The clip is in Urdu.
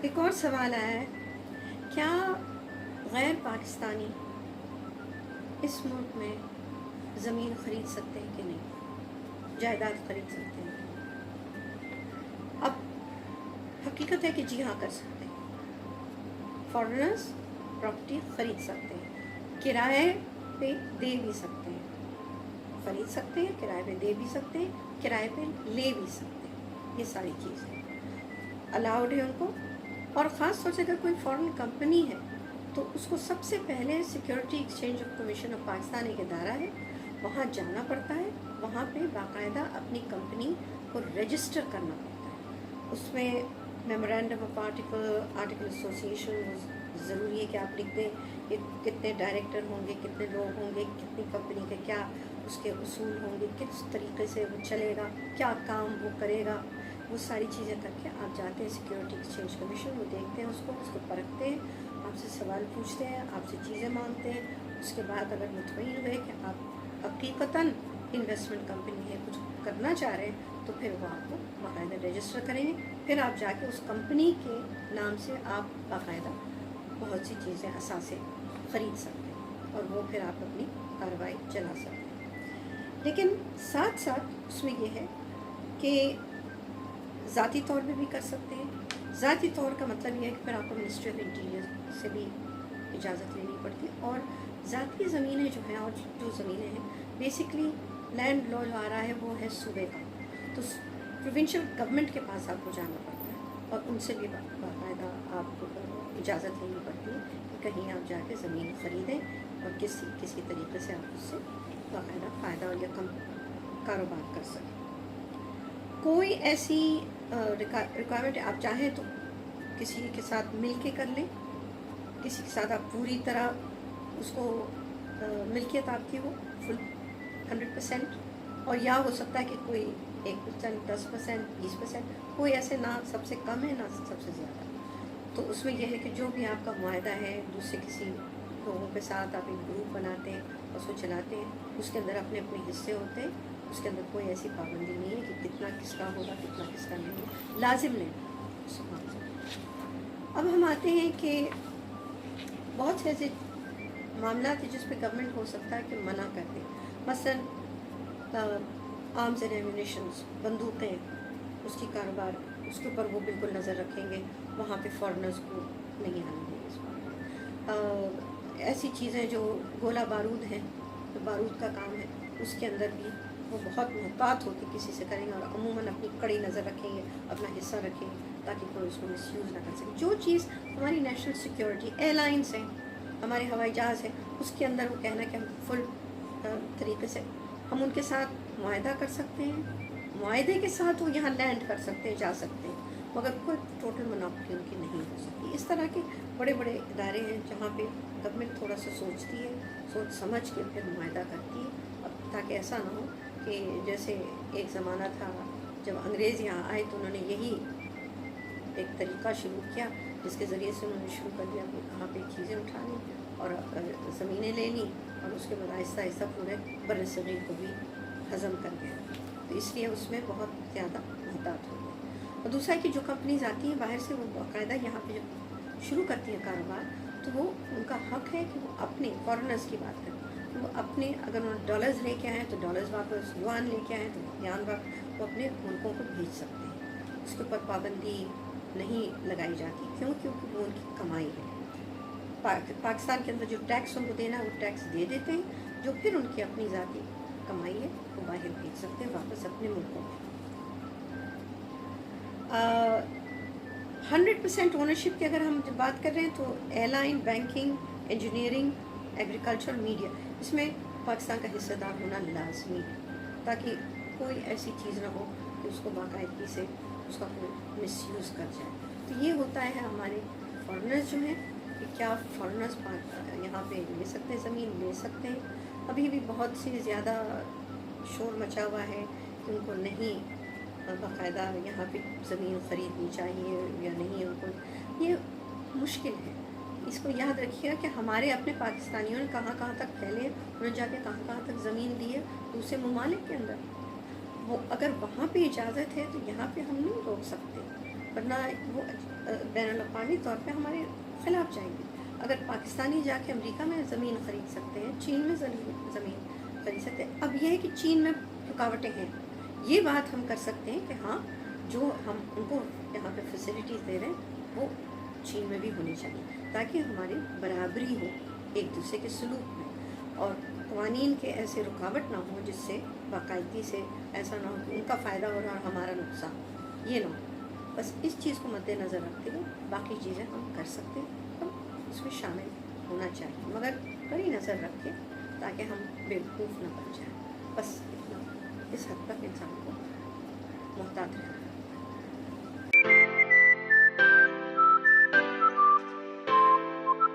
ایک اور سوال آیا ہے، کیا غیر پاکستانی اس ملک میں زمین خرید سکتے ہیں کہ نہیں، جائیداد خرید سکتے ہیں؟ اب حقیقت ہے کہ جی ہاں کر سکتے ہیں، فارنرز پراپرٹی خرید سکتے ہیں، کرائے پہ دے بھی سکتے ہیں، خرید سکتے ہیں، کرائے پہ دے بھی سکتے ہیں، کرائے پہ لے بھی سکتے ہیں، یہ ساری چیزیں الاؤڈ ہے ان کو۔ اور خاص طور سے اگر کوئی فارن کمپنی ہے تو اس کو سب سے پہلے security exchange commission of Pakistan ایک ادارہ ہے، وہاں جانا پڑتا ہے، وہاں پہ باقاعدہ اپنی کمپنی کو رجسٹر کرنا پڑتا ہے، اس میں میمورینڈم آف آرٹیکل ایسوسیشن ضروری ہے کہ آپ لکھ دیں کہ کتنے ڈائریکٹر ہوں گے، کتنے لوگ ہوں گے، کتنی کمپنی کے کیا اس کے اصول ہوں گے، کس طریقے سے وہ چلے گا، کیا کام وہ کرے گا، وہ ساری چیزیں کر کے آپ جاتے ہیں سیکیورٹی ایکسچینج کمیشن، وہ دیکھتے ہیں اس کو پرکھتے ہیں، آپ سے سوال پوچھتے ہیں، آپ سے چیزیں مانگتے ہیں، اس کے بعد اگر مطمئن ہوئے کہ آپ حقیقتاً انویسٹمنٹ کمپنی ہے، کچھ کرنا چاہ رہے ہیں، تو پھر وہ آپ کو باقاعدہ رجسٹر کریں گے، پھر آپ جا کے اس کمپنی کے نام سے آپ باقاعدہ بہت سی چیزیں اثاثے خرید سکتے ہیں، اور وہ پھر آپ اپنی کارروائی چلا سکتے ہیں۔ لیکن ساتھ ساتھ اس میں یہ ہے کہ ذاتی طور پہ بھی کر سکتے ہیں۔ ذاتی طور کا مطلب یہ ہے کہ پھر آپ کو منسٹری آف انٹیریئر سے بھی اجازت لینی پڑتی ہے، اور ذاتی زمینیں جو ہیں، اور جو زمینیں ہیں بیسکلی لینڈ لا جو آ رہا ہے وہ ہے صوبے کا، تو پروونشل گورنمنٹ کے پاس آپ کو جانا پڑتا ہے، اور ان سے بھی باقاعدہ آپ کو اجازت لینی پڑتی ہے کہ کہیں آپ جا کے زمین خریدیں اور کسی طریقے سے آپ اس سے باقاعدہ فائدہ یا کم کاروبار کر سکیں۔ کوئی ایسی ریکوائرمنٹ آپ چاہیں تو کسی کے ساتھ مل کے کر لیں، کسی کے ساتھ آپ پوری طرح اس کو ملکیت آپ کی ہو فل 100%، اور یا ہو سکتا ہے کہ کوئی 1%، 10%، 20%، کوئی ایسے نہ سب سے کم ہے نہ سب سے زیادہ، تو اس میں یہ ہے کہ جو بھی آپ کا معاہدہ ہے دوسرے کسی لوگوں کے ساتھ آپ ایک گروپ بناتے ہیں اور اس کو چلاتے ہیں، اس کے اندر اپنے اپنے حصے ہوتے ہیں، اس کے اندر کوئی ایسی پابندی نہیں ہے کہ کتنا کس کا ہوگا کتنا کس کا نہیں ہے، لازم نہیں۔ اب ہم آتے ہیں کہ بہت سے ایسے معاملات ہیں جس پہ گورنمنٹ ہو سکتا ہے کہ منع کر دے، مثلا آرمز اینڈ ایمونیشنز، بندوقیں، اس کی کاروبار، اس کے اوپر وہ بالکل نظر رکھیں گے، وہاں پہ فارنرز کو نہیں آنے دیں گے اس بات۔ ایسی چیزیں جو گولہ بارود ہیں، جو بارود کا کام ہے، اس کے اندر بھی وہ بہت محتاط ہو کے کسی سے کریں گے، اور عموماً اپنی کڑی نظر رکھیں گے، اپنا حصہ رکھیں گے تاکہ کوئی اس کو مس یوز نہ کر سکے۔ جو چیز ہماری نیشنل سیکیورٹی، ایئر لائنس ہیں، ہمارے ہوائی جہاز ہیں، اس کے اندر وہ کہنا کہ ہم فل طریقے سے ہم ان کے ساتھ معاہدہ کر سکتے ہیں، معاہدے کے ساتھ وہ یہاں لینڈ کر سکتے ہیں، جا سکتے ہیں، مگر کوئی ٹوٹل مناپلی ان کی نہیں ہو سکتی۔ اس طرح کے بڑے بڑے ادارے ہیں جہاں پہ گورنمنٹ تھوڑا سا سوچتی ہے، سوچ سمجھ کے پھر معاہدہ کرتی ہے، تاکہ ایسا نہ ہو کہ جیسے ایک زمانہ تھا جب انگریز یہاں آئے تو انہوں نے یہی ایک طریقہ شروع کیا جس کے ذریعے سے انہوں نے شروع کر دیا کہ کہاں پہ چیزیں اٹھانی اور زمینیں لینی، اور اس کے بعد آہستہ آہستہ پورے بر صغیر کو بھی ہضم کر گئے، تو اس لیے اس میں بہت زیادہ محتاط ہو گئے۔ اور دوسرا کہ جو کمپنیز آتی ہیں باہر سے، وہ باقاعدہ یہاں پہ جب شروع کرتی ہیں کاروبار، تو وہ ان کا حق ہے کہ وہ اپنے فارنرز کی بات کریں، وہ اپنے اگر انہوں نے ڈالرز لے کے آئیں تو ڈالرز واپس، یوان لے کے آئیں تو یوان واپس، وہ اپنے ملکوں کو بھیج سکتے ہیں، اس کے اوپر پابندی نہیں لگائی جاتی، کیونکہ وہ ان کی کمائی ہے۔ پاکستان کے اندر جو ٹیکس ان کو دینا ہے وہ ٹیکس دے دیتے ہیں، جو پھر ان کی اپنی ذاتی کمائی ہے وہ باہر بھیج سکتے ہیں واپس اپنے ملکوں میں۔ 100% اونرشپ کی اگر ہم بات کر رہے ہیں تو airline, banking, engineering, agriculture, media, اس میں پاکستان کا حصہ دار ہونا لازمی ہے، تاکہ کوئی ایسی چیز نہ ہو کہ اس کو باقاعدگی سے اس کا کوئی مس یوز کر جائے۔ تو یہ ہوتا ہے ہمارے فارنرز جو ہیں کہ کیا فارنرز یہاں پہ لے سکتے ہیں، زمین لے سکتے ہیں۔ ابھی بھی بہت سی زیادہ شور مچا ہوا ہے کہ ان کو نہیں باقاعدہ یہاں پہ زمین خریدنی چاہیے یا نہیں، ان کو یہ مشکل ہے۔ اس کو یاد رکھیے گا کہ ہمارے اپنے پاکستانیوں نے کہاں کہاں تک پھیلے، انہوں نے جا کے کہاں کہاں تک زمین لی ہے دوسرے ممالک کے اندر، وہ اگر وہاں پہ اجازت ہے تو یہاں پہ ہم نہیں روک سکتے۔ ورنہ وہ بین الاقوامی طور پہ ہمارے خلاف جائیں گے. اگر پاکستانی جا کے امریکہ میں زمین خرید سکتے ہیں, چین میں زمین خرید سکتے ہیں, اب یہ ہے کہ چین میں رکاوٹیں ہیں, یہ بات ہم کر سکتے ہیں کہ ہاں جو ہم ان کو یہاں پہ فیسلٹیز دے رہے ہیں وہ چین میں بھی ہونی چاہیے, تاکہ ہماری برابری ہو ایک دوسرے کے سلوک میں, اور قوانین کے ایسے رکاوٹ نہ ہو جس سے باقاعدگی سے ایسا نہ ہو کہ ان کا فائدہ ہو رہا اور ہمارا نقصان, یہ نہ ہو. بس اس چیز کو مد نظر رکھتے ہوئے باقی چیزیں ہم کر سکتے ہیں, ہم اس میں شامل ہونا چاہیے, مگر کڑی نظر رکھ کے تاکہ ہم بیوقوف نہ بن جائیں. بس اتنا, اس حد تک انسان کو محتاط رہنا